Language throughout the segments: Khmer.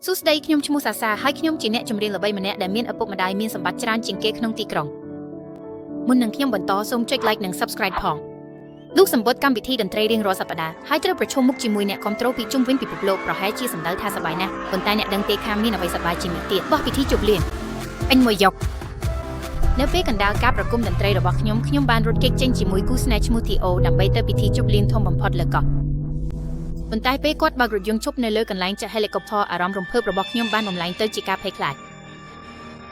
សួស្តីខ្ញុំឈ្មោះសាសាហើយខ្ញុំជាអ្នកចម្រៀងល្បីម្នាក់ដែលមានឪពុកម្ដាយមានសម្បត្តិច្រើនជាងគេក្នុងទីក្រុងមុននឹងខ្ញុំបន្តសូមចុច like និង subscribe ផងលោកសម្បត្តិកម្មវិធីតន្ត្រីរៀងរាល់សប្តាហ៍ហើយត្រូវប្រឈមមុខជាមួយអ្នកគ្រប់គ្រងពីជុំវិញពិភពលោកប្រហែលជាសម្ដៅថាសប្បាយណាស់ប៉ុន្តែអ្នកដឹងទេថាមានអ្វីសប្បាយជាងនេះទៀតបោះពិធីជប់លៀងពេញមួយយប់នៅពេលកណ្ដាលការប្រគំតន្ត្រីរបស់ខ្ញុំបានរត់គេចចេញជាមួយគូស្នេហ៍ឈ្មោះ Theo ដើម្បីទៅពិធីជប់លៀងធំបំផុតលើកោះប៉ុន្តែពេលគាត់បើករថយន្តឈប់នៅលើកន្លែងចុះ helicopter អារម្មណ៍រំភើបរបស់ខ្ញុំបានបំលែងទៅជាការភ័យខ្លាច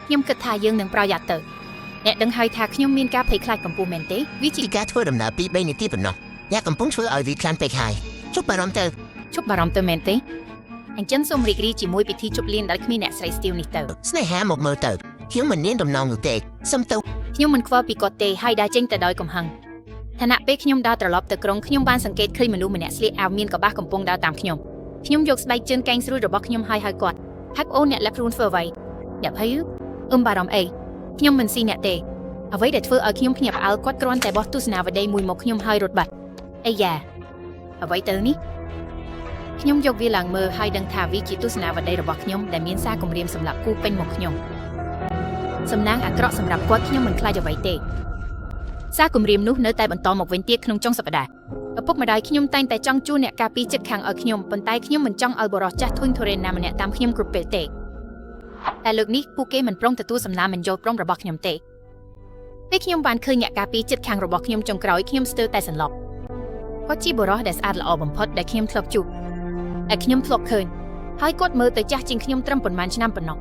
ខ្ញុំគិតថាយើងនឹងប្រយ័ត្នទៅអ្នកដឹងហើយថាខ្ញុំមានការភ័យខ្លាចកំពស់មែនទេវិធីការធ្វើដំណើរពី3នាទីប៉ុណ្ណោះអ្នកកំពុងធ្វើឲ្យវាខ្លាំងពេកហើយជប់បារម្ភទៅមែនទេអញ្ចឹងសូមរីករាយជាមួយពិធីជប់លៀងដែលគ្មានអ្នកស្រីស្ទាវនេះទៅស្នេហាមកមើលទៅខ្ញុំមិនមានដំណងនោះទេសុំទៅខ្ញុំមិនខ្វល់ពីគាត់ទេហើយដើរចេញទៅដោយកំហឹងខណៈពេលខ្ញុំដើរត្រឡប់ទៅក្រុងខ្ញុំបានសង្កេតឃើញមនុស្សម្នាក់ស្លៀកអាវមានកបាសកំពុងដើរតាមខ្ញុំយកស្បែកជើងកែងស្រួចរបស់ខ្ញុំហើយហៅគាត់ហាក់អូនអ្នកលាក់ខ្លួនធ្វើអ្វីអ្នកភ័យបារម្ភអីខ្ញុំមិនស៊ីអ្នកទេអ្វីដែលធ្វើឲ្យខ្ញុំភ្ញាក់ផ្អើលគាត់គ្រាន់តែបោះទស្សនាវដ្តីមួយមកខ្ញុំហើយរត់បាត់អីយ៉ាអ្វីទៅនេះខ្ញុំយកវាឡើងមើលហើយដឹងថាវាជាទស្សនាវដ្តីរបស់ខ្ញុំដែលមានសារគំរាមសម្រាប់គូពេញមុខខ្ញុំសំណាងអាក្រក់សម្រាប់គាត់ខ្ញុំមិនខ្លាចអ្វីទេសារគំរាមនោះនៅតែបន្តមកវិញទៀតក្នុងចុងសប្តាហ៍ឪពុកម្ដាយខ្ញុំតែងតែចង់ជួលអ្នកការពារចិត្តខាងឲ្យខ្ញុំប៉ុន្តែខ្ញុំមិនចង់ឲ្យបរិសុទ្ធចាស់ធុញធុរេនណាម្នាក់តាមខ្ញុំគ្រប់ពេលទេតែលើកនេះពួកគេមិនព្រមទទួលសំណើមិនយល់ព្រមរបស់ខ្ញុំទេពេលខ្ញុំបានឃើញអ្នកការពារចិត្តខាងរបស់ខ្ញុំចុងក្រោយខ្ញុំស្ទើរតែសន្លប់គាត់ជាបរិសុទ្ធដែលស្អាតល្អបំផុតដែលខ្ញុំធ្លាប់ជួបដែលខ្ញុំធ្លាប់ឃើញហើយគាត់មើលទៅចាស់ជាងខ្ញុំត្រឹមប៉ុន្មានឆ្នាំប៉ុណ្ណោះ